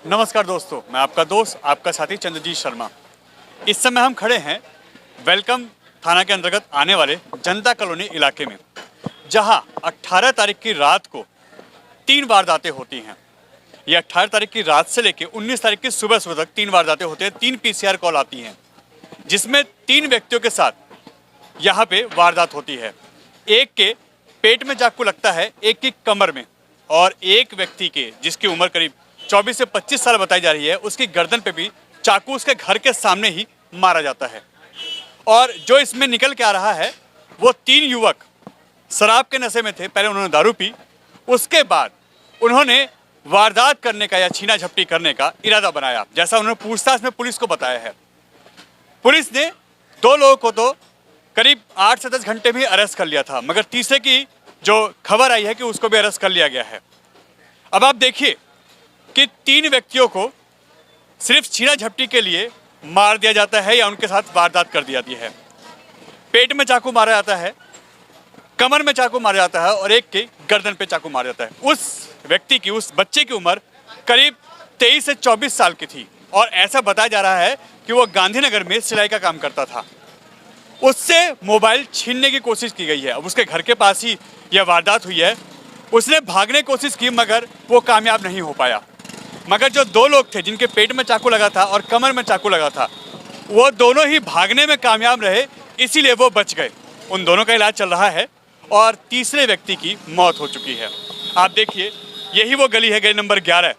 नमस्कार दोस्तों, मैं आपका दोस्त आपका साथी चंद्रजीत शर्मा। इस समय हम खड़े हैं वेलकम थाना के अंतर्गत आने वाले जनता कॉलोनी इलाके में, जहां 18 तारीख की रात को 3 वारदातें होती हैं। ये 18 तारीख की रात से लेकर 19 तारीख की सुबह सुबह तक 3 वारदातें होते हैं। 3 पीसीआर कॉल आती हैं, जिसमें 3 व्यक्तियों के साथ यहाँ पे वारदात होती है। एक के पेट में चाकू लगता है, एक की कमर में, और एक व्यक्ति के जिसकी उम्र करीब 24 से 25 साल बताई जा रही है, उसकी गर्दन पे भी चाकू उसके घर के सामने ही मारा जाता है। और जो इसमें निकल के आ रहा है, वो 3 युवक शराब के नशे में थे। पहले उन्होंने दारू पी, उसके बाद उन्होंने वारदात करने का या छीना झपटी करने का इरादा बनाया, जैसा उन्होंने पूछताछ में पुलिस को बताया है। पुलिस ने 2 लोगों को तो करीब 8 से 10 घंटे में अरेस्ट कर लिया था, मगर तीसरे की जो खबर आई है कि उसको भी अरेस्ट कर लिया गया है। अब आप देखिए कि 3 व्यक्तियों को सिर्फ छीना झपटी के लिए मार दिया जाता है या उनके साथ वारदात कर दी जाती है। पेट में चाकू मारा जाता है, कमर में चाकू मारा जाता है और एक के गर्दन पे चाकू मारा जाता है। उस व्यक्ति की, उस बच्चे की उम्र करीब 23 से 24 साल की थी और ऐसा बताया जा रहा है कि वो गांधीनगर में सिलाई का काम करता था। उससे मोबाइल छीनने की कोशिश की गई है। अब उसके घर के पास ही यह वारदात हुई है। उसने भागने की कोशिश की, मगर वो कामयाब नहीं हो पाया। मगर जो 2 लोग थे जिनके पेट में चाकू लगा था और कमर में चाकू लगा था, वो दोनों ही भागने में कामयाब रहे, इसीलिए वो बच गए। उन दोनों का इलाज चल रहा है और तीसरे व्यक्ति की मौत हो चुकी है। आप देखिए, यही वो गली है, गली नंबर 11,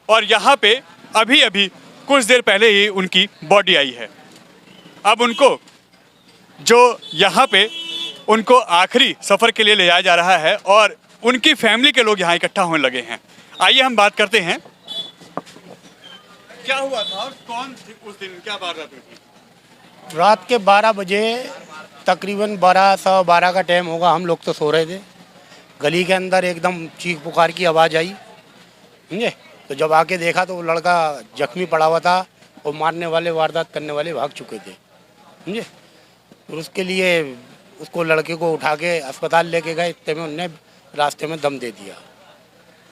और यहाँ पे अभी अभी कुछ देर पहले ही उनकी बॉडी आई है। अब उनको जो यहाँ पे उनको आखिरी सफ़र के लिए ले जाया जा रहा है और उनकी फैमिली के लोग यहाँ इकट्ठा होने लगे हैं। आइए हम बात करते हैं, क्या हुआ था और कौन थी उस दिन, क्या वारदात हुई थी? रात के 12 बजे, तकरीबन 12 सवा 12 का टाइम होगा। हम लोग तो सो रहे थे। गली के अंदर एकदम चीख पुकार की आवाज़ आई, समझे। तो जब आके देखा तो वो लड़का जख्मी पड़ा हुआ था और मारने वाले, वारदात करने वाले भाग चुके थे, समझे। और उसके लिए उसको, लड़के को उठा के अस्पताल लेके गए, इतने में उनने रास्ते में दम दे दिया।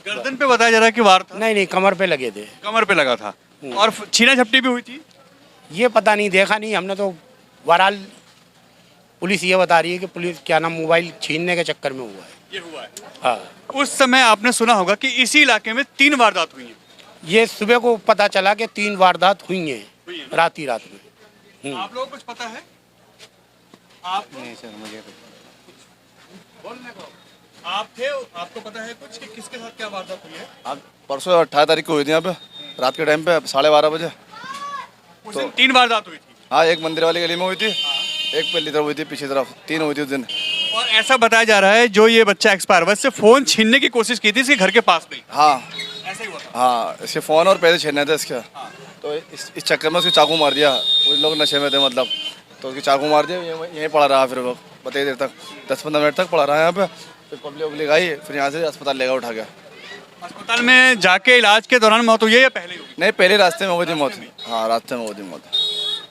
गर्दन पे बताया जा रहा है कि वार था? नहीं, कमर पे लगे थे। कमर पे लगा था। और छीना झपटी भी हुई थी? ये पता नहीं, देखा नहीं हमने तो। बहरहाल पुलिस ये बता रही है कि पुलिस क्या नाम, मोबाइल छीनने के चक्कर में हुआ है। ये हुआ है। हाँ। उस समय आपने सुना होगा कि इसी इलाके में 3 वारदात हुई हैं। ये सुबह को पता चला कि 3 वारदात हुई हैं रात ही रात में। आप लोगों को कुछ पता है? आप नहीं सर, मुझे बोलने को आप थे, आपको पता है कुछ कि किसके साथ क्या वारदात हुई है? आप परसों 18 तारीख को हुई थी यहाँ पे, रात के टाइम पे 12:30 बजे। उस दिन 3 वारदात हुई थी। हाँ, एक मंदिर वाली गली में हुई थी, एक पहली तरफ हुई थी, पीछे तरफ 3 हुई थी उस दिन। और ऐसा बताया जा रहा है जो ये बच्चा एक्सपायर हुआ, इससे फ़ोन छीनने की कोशिश की थी इसके घर के पास में। हाँ, ऐसा ही हुआ था। हाँ, इसके फ़ोन और पैसे छीनने थे इसके। तो इस चक्कर में उसकी चाकू मार दिया। वो लोग नशे में थे मतलब, तो उसकी चाकू मार दिया। यहीं पड़ा रहा, फिर वो बताइए देर तक 10-15 मिनट तक पड़ा रहा यहाँ पे। फिर पब्लिक आई, फिर यहाँ से अस्पताल लेकर उठा गया। अस्पताल में जाके इलाज के दौरान मौत हुई है या पहले हुई? नहीं, पहले रास्ते में हुई थी मौत। हाँ, रास्ते में हुई थी मौत।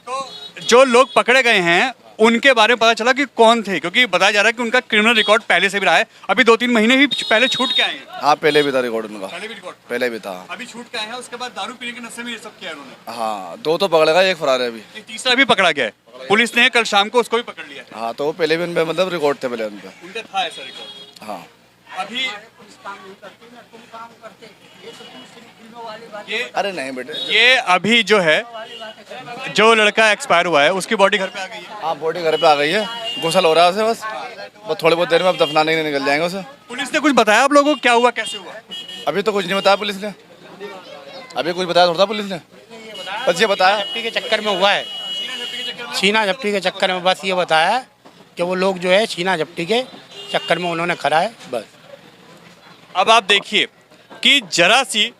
तो जो लोग पकड़े गए हैं उनके बारे में पता चला कि कौन थे, क्योंकि बताया जा रहा है कि उनका क्रिमिनल रिकॉर्ड पहले से भी रहा है। अभी 2-3 महीने ही पहले छूट के आए हैं। हाँ, पहले भी था रिकॉर्ड उनका। पहले भी रिकॉर्ड, पहले भी था। अभी छूट के आए हैं। उसके बाद दारू पीने के नशे में ये सब किया उन्होंने। हाँ, 2 तो पकड़ा गया, 1 फरार है अभी। एक तीसरा भी पकड़ा गया है। पुलिस ने कल शाम को उसको भी पकड़ लिया है। हाँ, तो वो पहले भी उनपे मतलब रिकॉर्ड थे पहले उनपे। उनका था ऐसा रिकॉर्ड। हाँ, अभी ये अरे नहीं बेटे, ये अभी जो है, जो लड़का एक्सपायर हुआ है उसकी बॉडी घर पे आ गई है। हाँ, बॉडी घर पे आ गई है। गुसल हो रहा है उसे, बस थोड़ी बहुत देर में अब दफनाने के लिए निकल जाएंगे उसे। पुलिस ने कुछ बताया आप लोगों को क्या हुआ, कैसे हुआ? अभी तो कुछ नहीं बताया पुलिस ने। अभी कुछ बताया थोड़ा था पुलिस ने, बस ये बताया झपटी के चक्कर में हुआ है। छीना झपटी के चक्कर में बस ये बताया कि वो लोग जो है छीना झपटी के चक्कर में उन्होंने खड़ा है, बस। अब आप देखिए कि जरा सी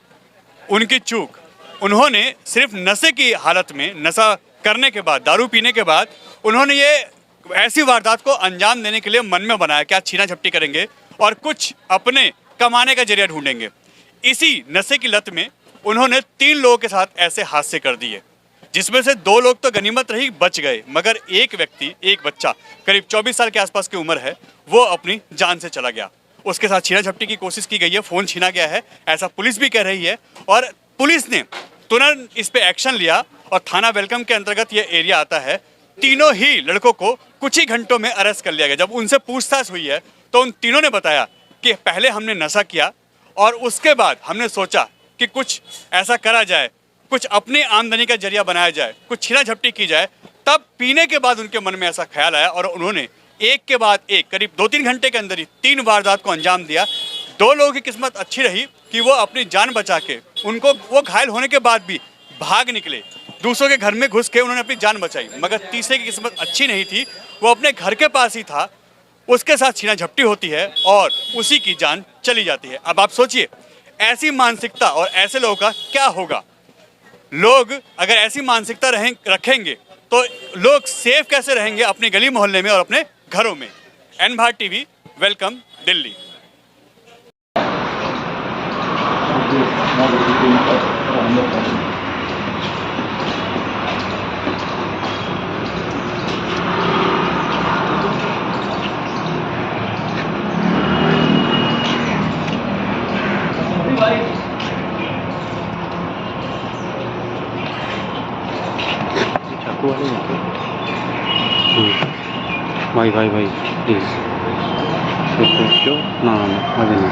उनकी चूक, उन्होंने सिर्फ नशे की हालत में, नशा करने के बाद, दारू पीने के बाद उन्होंने ये ऐसी वारदात को अंजाम देने के लिए मन में बनाया कि आज छीना झपटी करेंगे और कुछ अपने कमाने का जरिया ढूंढेंगे। इसी नशे की लत में उन्होंने 3 लोगों के साथ ऐसे हादसे कर दिए, जिसमें से 2 लोग तो गनीमत रही, बच गए, मगर एक व्यक्ति, एक बच्चा करीब 24 साल के आसपास की उम्र है, वो अपनी जान से चला गया। उसके साथ छीना झपटी की कोशिश की गई है, फ़ोन छीना गया है, ऐसा पुलिस भी कह रही है। और पुलिस ने तुरंत इस पे एक्शन लिया और थाना वेलकम के अंतर्गत ये एरिया आता है। तीनों ही लड़कों को कुछ ही घंटों में अरेस्ट कर लिया गया। जब उनसे पूछताछ हुई है तो उन तीनों ने बताया कि पहले हमने नशा किया और उसके बाद हमने सोचा कि कुछ ऐसा करा जाए, कुछ अपनी आमदनी का जरिया बनाया जाए, कुछ छीना झपटी की जाए। तब पीने के बाद उनके मन में ऐसा ख्याल आया और उन्होंने एक के बाद एक करीब 2-3 घंटे के अंदर ही 3 वारदात को अंजाम दिया। 2 लोगों की किस्मत अच्छी रही कि वो अपनी जान बचा के वो घायल होने के बाद भी भाग निकले, दूसरों के घर में घुस के उन्होंने अपनी जान बचाई। मगर तीसरे की किस्मत अच्छी नहीं थी, वो अपने घर के पास ही था, उसके साथ छीना झपटी होती है और उसी की जान चली जाती है। अब आप सोचिए ऐसी मानसिकता और ऐसे लोगों का क्या होगा। लोग अगर ऐसी मानसिकता रखेंगे तो लोग सेफ कैसे रहेंगे अपनी गली मोहल्ले में और अपने घरों में। एन भारत टीवी, वेलकम, दिल्ली। चाकू वाले भाई प्लीज ना ना